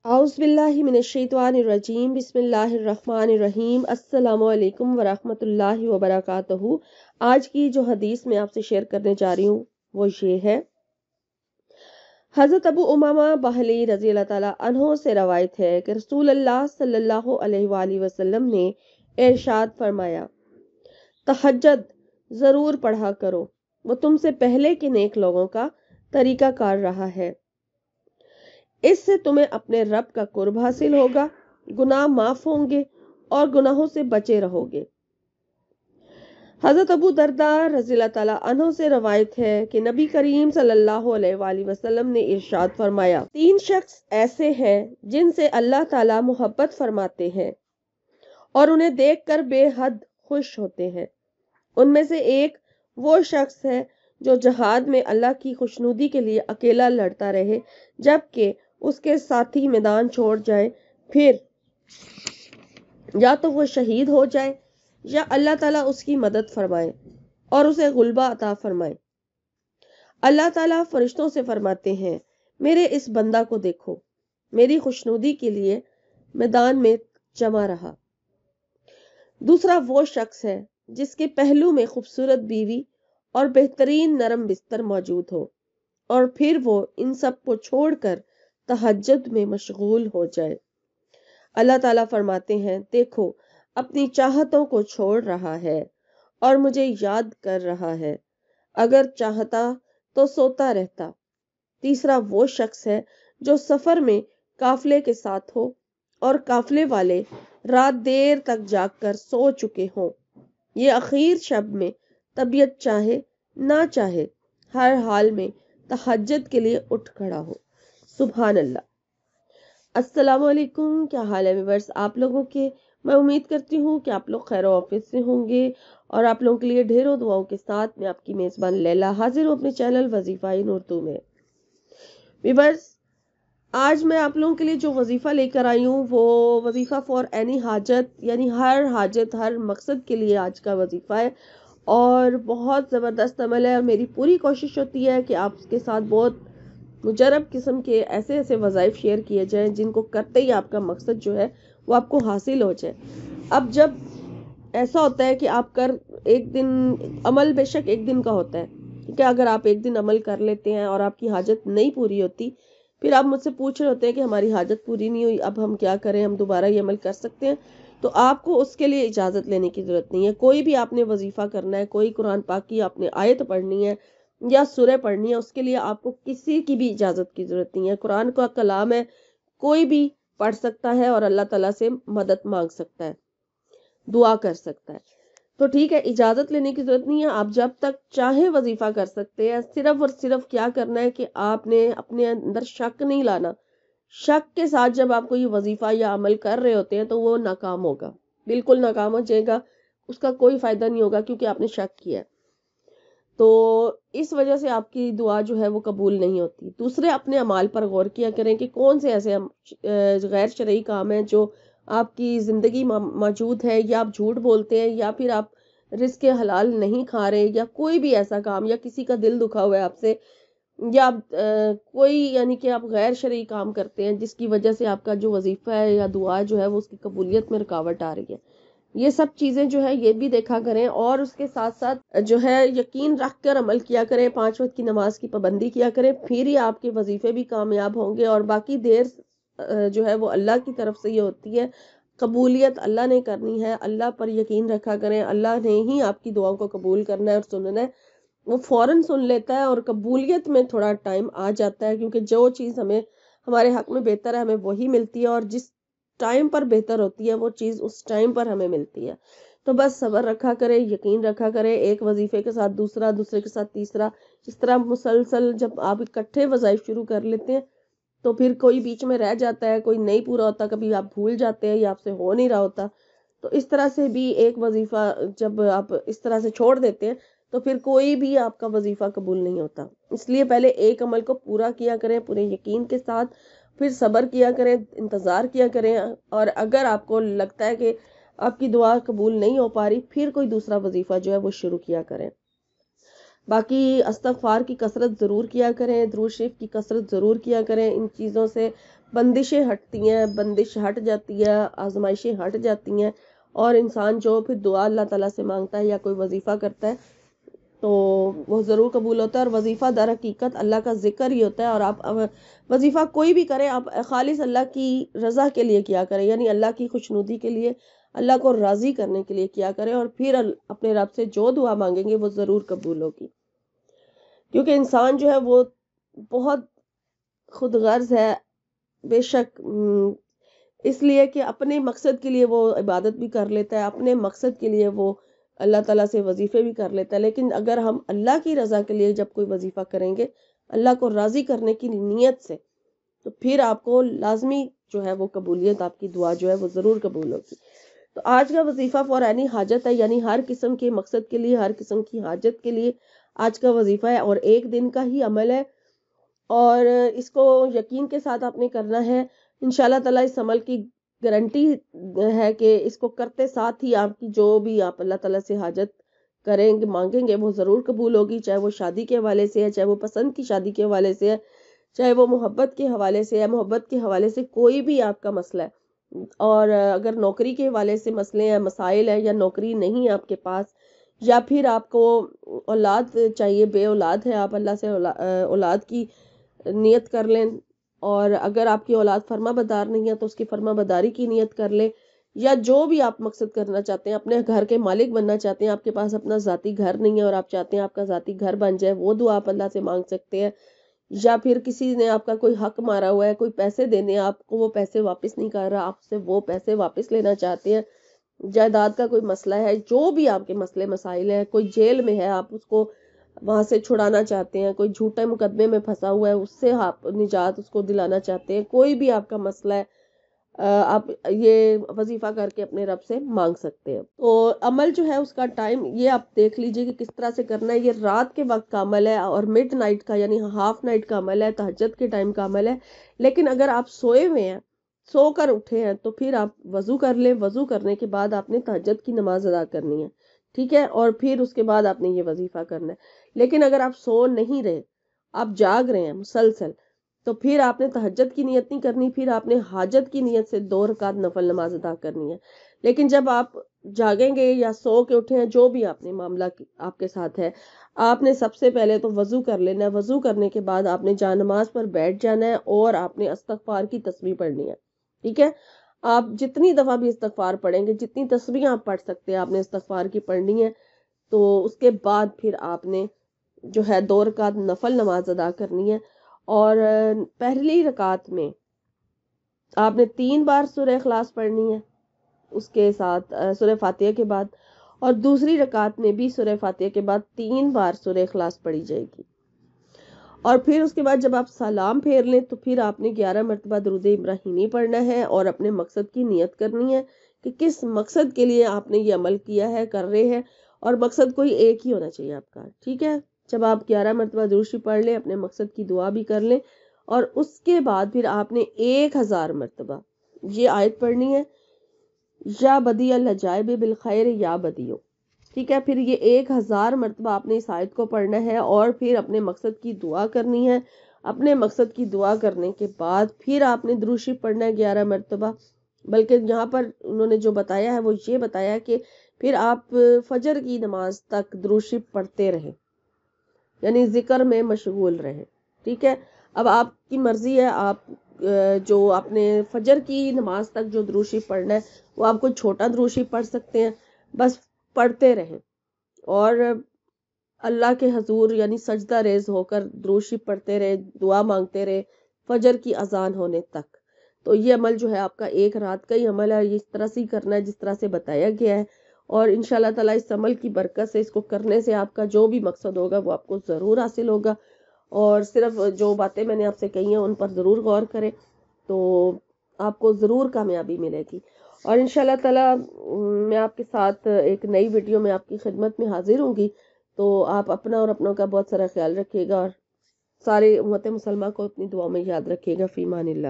اعوذ باللہ من الشیطان الرجیم بسم اللہ الرحمن الرحیم السلام علیکم ورحمۃ اللہ وبرکاتہ۔ آج کی جو حدیث میں آپ سے شیئر کرنے جا رہی ہوں وہ یہ ہے۔ حضرت ابو امامہ بہلی رضی اللہ تعالیٰ عنہ سے روایت ہے کہ رسول اللہ صلی اللہ علیہ وآلہ وسلم نے ارشاد فرمایا، تہجد ضرور پڑھا کرو، وہ تم سے پہلے کے نیک لوگوں کا طریقہ کار رہا ہے۔ اس سے تمہیں اپنے رب کا قرب حاصل ہوگا، گناہ معاف ہوں گے اور گناہوں سے بچے رہو گے۔ حضرت ابو درداء رضی اللہ تعالیٰ عنہ سے روایت ہے کہ نبی کریم صلی اللہ علیہ وآلہ وسلم نے ارشاد فرمایا، 3 شخص ایسے ہیں جن سے اللہ تعالیٰ محبت فرماتے ہیں اور انہیں دیکھ کر بے حد خوش ہوتے ہیں۔ ان میں سے ایک وہ شخص ہے جو جہاد میں اللہ کی خوشنودی کے لیے اکیلا لڑتا رہے جبکہ اس کے ساتھی میدان چھوڑ جائے، پھر یا تو وہ شہید ہو جائے یا اللہ تعالیٰ اس کی مدد فرمائے اور اسے غلبہ عطا فرمائے۔ اللہ تعالیٰ فرشتوں سے فرماتے ہیں، میرے اس بندہ کو دیکھو، میری خوشنودی کے لیے میدان میں جمع رہا۔ دوسرا وہ شخص ہے جس کے پہلو میں خوبصورت بیوی اور بہترین نرم بستر موجود ہو اور پھر وہ ان سب کو چھوڑ کر تہجد میں مشغول ہو جائے۔ اللہ تعالیٰ فرماتے ہیں، دیکھو اپنی چاہتوں کو چھوڑ رہا ہے اور مجھے یاد کر رہا ہے، اگر چاہتا تو سوتا رہتا۔ تیسرا وہ شخص ہے جو سفر میں قافلے کے ساتھ ہو اور قافلے والے رات دیر تک جاگ کر سو چکے ہوں، یہ اخیر شب میں طبیعت چاہے نہ چاہے ہر حال میں تہجد کے لیے اٹھ کھڑا ہو۔ سبحان اللہ۔ السلام علیکم، کیا حال ہے ویورز آپ لوگوں کے؟ میں امید کرتی ہوں کہ آپ لوگ خیر و عافیت سے ہوں گے اور آپ لوگوں کے لیے ڈھیروں دعاؤں کے ساتھ میں آپ کی میزبان لیلا حاضر ہوں اپنے چینل وظیفہ ان اردو میں۔ ویورز، آج میں آپ لوگوں کے لیے جو وظیفہ لے کر آئی ہوں وہ وظیفہ فار اینی حاجت، یعنی ہر حاجت ہر مقصد کے لیے آج کا وظیفہ ہے اور بہت زبردست عمل ہے۔ اور میری پوری کوشش ہوتی ہے کہ آپ کے ساتھ بہت مجرب قسم کے ایسے وظائف شیئر کیے جائیں جن کو کرتے ہی آپ کا مقصد جو ہے وہ آپ کو حاصل ہو جائے۔ اب جب ایسا ہوتا ہے کہ آپ ایک دن عمل بے شک ایک دن کا ہوتا ہے، کہ اگر آپ ایک دن عمل کر لیتے ہیں اور آپ کی حاجت نہیں پوری ہوتی، پھر آپ مجھ سے پوچھ رہے ہوتے ہیں کہ ہماری حاجت پوری نہیں ہوئی، اب ہم کیا کریں، ہم دوبارہ یہ عمل کر سکتے ہیں؟ تو آپ کو اس کے لیے اجازت لینے کی ضرورت نہیں ہے۔ کوئی بھی آپ نے وظیفہ کرنا ہے، کوئی قرآن پاک کی آپ نے آیت پڑھنی ہے یا سورہ پڑھنی ہے، اس کے لیے آپ کو کسی کی بھی اجازت کی ضرورت نہیں ہے۔ قرآن کا کلام ہے، کوئی بھی پڑھ سکتا ہے اور اللہ تعالیٰ سے مدد مانگ سکتا ہے، دعا کر سکتا ہے۔ تو ٹھیک ہے، اجازت لینے کی ضرورت نہیں ہے، آپ جب تک چاہے وظیفہ کر سکتے ہیں۔ صرف اور صرف کیا کرنا ہے کہ آپ نے اپنے اندر شک نہیں لانا۔ شک کے ساتھ جب آپ کو یہ وظیفہ یا عمل کر رہے ہوتے ہیں تو وہ ناکام ہوگا، بالکل ناکام ہو جائے گا، اس کا کوئی فائدہ نہیں ہوگا کیونکہ آپ نے شک کیا ہے۔ تو اس وجہ سے آپ کی دعا جو ہے وہ قبول نہیں ہوتی۔ دوسرے اپنے اعمال پر غور کیا کریں کہ کون سے ایسے غیر شرعی کام ہیں جو آپ کی زندگی موجود ہے، یا آپ جھوٹ بولتے ہیں، یا پھر آپ رزق حلال نہیں کھا رہے، یا کوئی بھی ایسا کام، یا کسی کا دل دکھا ہوا ہے آپ سے، یا کوئی یعنی کہ آپ غیر شرعی کام کرتے ہیں جس کی وجہ سے آپ کا جو وظیفہ ہے یا دعا جو ہے وہ اس کی قبولیت میں رکاوٹ آ رہی ہے۔ یہ سب چیزیں جو ہے یہ بھی دیکھا کریں اور اس کے ساتھ ساتھ جو ہے یقین رکھ کر عمل کیا کریں، 5 وقت کی نماز کی پابندی کیا کریں، پھر ہی آپ کے وظیفے بھی کامیاب ہوں گے۔ اور باقی دیر جو ہے وہ اللہ کی طرف سے یہ ہوتی ہے، قبولیت اللہ نے کرنی ہے، اللہ پر یقین رکھا کریں، اللہ نے ہی آپ کی دعاؤں کو قبول کرنا ہے اور سننا ہے، وہ فوراً سن لیتا ہے۔ اور قبولیت میں تھوڑا ٹائم آ جاتا ہے کیونکہ جو چیز ہمارے حق میں بہتر ہے ہمیں وہی ملتی ہے، اور جس ٹائم پر بہتر ہوتی ہے وہ چیز اس ٹائم پر ہمیں ملتی ہے۔ تو بس صبر رکھا کرے، یقین رکھا کرے، ایک وظیفے کے ساتھ دوسرا، دوسرے کے ساتھ تیسرا، اس طرح مسلسل جب آپ اکٹھے وظائف شروع کر لیتے ہیں تو پھر کوئی بیچ میں رہ جاتا ہے، کوئی نہیں پورا ہوتا، کبھی آپ بھول جاتے ہیں یا آپ سے ہو نہیں رہا ہوتا، تو اس طرح سے بھی ایک وظیفہ جب آپ اس طرح سے چھوڑ دیتے ہیں تو پھر کوئی بھی آپ کا وظیفہ قبول نہیں ہوتا۔ اس لیے پہلے ایک عمل کو پورا کیا کریں پورے یقین کے ساتھ، پھر صبر کیا کریں، انتظار کیا کریں، اور اگر آپ کو لگتا ہے کہ آپ کی دعا قبول نہیں ہو پا رہی، پھر کوئی دوسرا وظیفہ جو ہے وہ شروع کیا کریں۔ باقی استغفار کی کثرت ضرور کیا کریں، درود شریف کی کثرت ضرور کیا کریں، ان چیزوں سے بندشیں ہٹتی ہیں، بندش ہٹ جاتی ہے، آزمائشیں ہٹ جاتی ہیں، اور انسان جو پھر دعا اللہ تعالیٰ سے مانگتا ہے یا کوئی وظیفہ کرتا ہے تو وہ ضرور قبول ہوتا ہے۔ اور وظیفہ در حقیقت اللہ کا ذکر ہی ہوتا ہے، اور آپ وظیفہ کوئی بھی کریں آپ خالص اللہ کی رضا کے لیے کیا کریں، یعنی اللہ کی خوشنودی کے لیے، اللہ کو راضی کرنے کے لیے کیا کریں، اور پھر اپنے رب سے جو دعا مانگیں گے وہ ضرور قبول ہوگی۔ کیونکہ انسان جو ہے وہ بہت خود غرض ہے، بے شک اس لیے کہ اپنے مقصد کے لیے وہ عبادت بھی کر لیتا ہے، اپنے مقصد کے لیے وہ اللہ تعالیٰ سے وظیفے بھی کر لیتا ہے، لیکن اگر ہم اللہ کی رضا کے لیے جب کوئی وظیفہ کریں گے اللہ کو راضی کرنے کی نیت سے، تو پھر آپ کو لازمی جو ہے وہ قبولیت، آپ کی دعا جو ہے وہ ضرور قبول ہوگی۔ تو آج کا وظیفہ فور اینی حاجت ہے، یعنی ہر قسم کے مقصد کے لیے، ہر قسم کی حاجت کے لیے آج کا وظیفہ ہے، اور ایک دن کا ہی عمل ہے، اور اس کو یقین کے ساتھ آپ نے کرنا ہے۔ انشاءاللہ تعالیٰ اس عمل کی گارنٹی ہے کہ اس کو کرتے ساتھ ہی آپ کی جو بھی آپ اللہ تعالیٰ سے حاجت کریں گے، مانگیں گے، وہ ضرور قبول ہوگی، چاہے وہ شادی کے حوالے سے ہے، چاہے وہ پسند کی شادی کے حوالے سے ہے، چاہے وہ محبت کے حوالے سے ہے، محبت کے حوالے سے کوئی بھی آپ کا مسئلہ ہے، اور اگر نوکری کے حوالے سے مسئلے ہیں، مسائل ہیں، یا نوکری نہیں ہے آپ کے پاس، یا پھر آپ کو اولاد چاہیے، بے اولاد ہے، آپ اللہ سے اولاد کی نیت کر لیں، اور اگر آپ کی اولاد فرما بردار نہیں ہے تو اس کی فرما برداری کی نیت کر لیں، یا جو بھی آپ مقصد کرنا چاہتے ہیں، اپنے گھر کے مالک بننا چاہتے ہیں، آپ کے پاس اپنا ذاتی گھر نہیں ہے اور آپ چاہتے ہیں آپ کا ذاتی گھر بن جائے، وہ دعا آپ اللہ سے مانگ سکتے ہیں، یا پھر کسی نے آپ کا کوئی حق مارا ہوا ہے، کوئی پیسے دینے، آپ کو وہ پیسے واپس نہیں کر رہا، آپ سے وہ پیسے واپس لینا چاہتے ہیں، جائیداد کا کوئی مسئلہ ہے، جو بھی آپ کے مسئلے مسائل ہیں، کوئی جیل میں ہے آپ اس کو وہاں سے چھڑانا چاہتے ہیں، کوئی جھوٹے مقدمے میں پھنسا ہوا ہے اس سے آپ نجات اس کو دلانا چاہتے ہیں، کوئی بھی آپ کا مسئلہ ہے، آپ یہ وظیفہ کر کے اپنے رب سے مانگ سکتے ہیں۔ تو عمل جو ہے اس کا ٹائم یہ آپ دیکھ لیجئے کہ کس طرح سے کرنا ہے۔ یہ رات کے وقت کا عمل ہے، اور مڈ نائٹ کا یعنی ہاف نائٹ کا عمل ہے، تہجد کے ٹائم کا عمل ہے، لیکن اگر آپ سوئے ہوئے ہیں، سو کر اٹھے ہیں، تو پھر آپ وضو کر لیں، وضو کرنے کے بعد آپ نے تہجد کی نماز ادا کرنی ہے، ٹھیک ہے، اور پھر اس کے بعد آپ نے یہ وظیفہ کرنا ہے۔ لیکن اگر آپ سو نہیں رہے، آپ جاگ رہے ہیں مسلسل، تو پھر آپ نے تہجد کی نیت نہیں کرنی، پھر آپ نے حاجت کی نیت سے 2 رکعت نفل نماز ادا کرنی ہے۔ لیکن جب آپ جاگیں گے یا سو کے اٹھے ہیں، جو بھی آپ نے معاملہ آپ کے ساتھ ہے، آپ نے سب سے پہلے تو وضو کر لینا ہے، وضو کرنے کے بعد آپ نے جا نماز پر بیٹھ جانا ہے، اور آپ نے استغفار کی تسبیح پڑھنی ہے، ٹھیک ہے۔ آپ جتنی دفعہ بھی استغفار پڑھیں گے، جتنی تسبیح آپ پڑھ سکتے ہیں، آپ نے استغفار کی پڑھنی ہے۔ تو اس کے بعد پھر آپ نے جو ہے 2 رکعت نفل نماز ادا کرنی ہے، اور پہلی رکعت میں آپ نے 3 بار سورہ اخلاص پڑھنی ہے، اس کے ساتھ سورہ فاتحہ کے بعد، اور دوسری رکعت میں بھی سورہ فاتحہ کے بعد 3 بار سورہ اخلاص پڑھی جائے گی، اور پھر اس کے بعد جب آپ سلام پھیر لیں تو پھر آپ نے 11 مرتبہ درود ابراہیمی پڑھنا ہے، اور اپنے مقصد کی نیت کرنی ہے کہ کس مقصد کے لیے آپ نے یہ عمل کیا ہے، کر رہے ہیں، اور مقصد کوئی ایک ہی ہونا چاہیے آپ کا، ٹھیک ہے۔ جب آپ 11 مرتبہ درود شریف پڑھ لیں، اپنے مقصد کی دعا بھی کر لیں، اور اس کے بعد پھر آپ نے 1000 مرتبہ یہ آیت پڑھنی ہے، یا بدیع العجائب بالخیر یا بدیع، ٹھیک ہے۔ پھر یہ 1000 مرتبہ آپ نے اس آیت کو پڑھنا ہے، اور پھر اپنے مقصد کی دعا کرنی ہے۔ اپنے مقصد کی دعا کرنے کے بعد پھر آپ نے درود شریف پڑھنا ہے 11 مرتبہ، بلکہ یہاں پر انہوں نے جو بتایا ہے وہ یہ بتایا کہ پھر آپ فجر کی نماز تک درود شریف پڑھتے رہیں، یعنی ذکر میں مشغول رہیں، ٹھیک ہے۔ اب آپ کی مرضی ہے، آپ جو آپ نے فجر کی نماز تک جو درود شریف پڑھنا ہے وہ آپ کو چھوٹا درود شریف پڑھ سکتے ہیں، بس پڑھتے رہیں، اور اللہ کے حضور یعنی سجدہ ریز ہو کر درود شریف پڑھتے رہے، دعا مانگتے رہے فجر کی اذان ہونے تک۔ تو یہ عمل جو ہے آپ کا ایک رات کا ہی عمل ہے، اس طرح سے کرنا ہے جس طرح سے بتایا گیا ہے، اور انشاءاللہ تعالیٰ اس عمل کی برکت سے، اس کو کرنے سے آپ کا جو بھی مقصد ہوگا وہ آپ کو ضرور حاصل ہوگا، اور صرف جو باتیں میں نے آپ سے کہی ہیں ان پر ضرور غور کریں، تو آپ کو ضرور کامیابی ملے گی۔ اور انشاءاللہ تعالیٰ میں آپ کے ساتھ ایک نئی ویڈیو میں آپ کی خدمت میں حاضر ہوں گی، تو آپ اپنا اور اپنوں کا بہت سارا خیال رکھیے گا، اور سارے امت مسلمہ کو اپنی دعاؤں میں یاد رکھیے گا۔ فی امان اللہ۔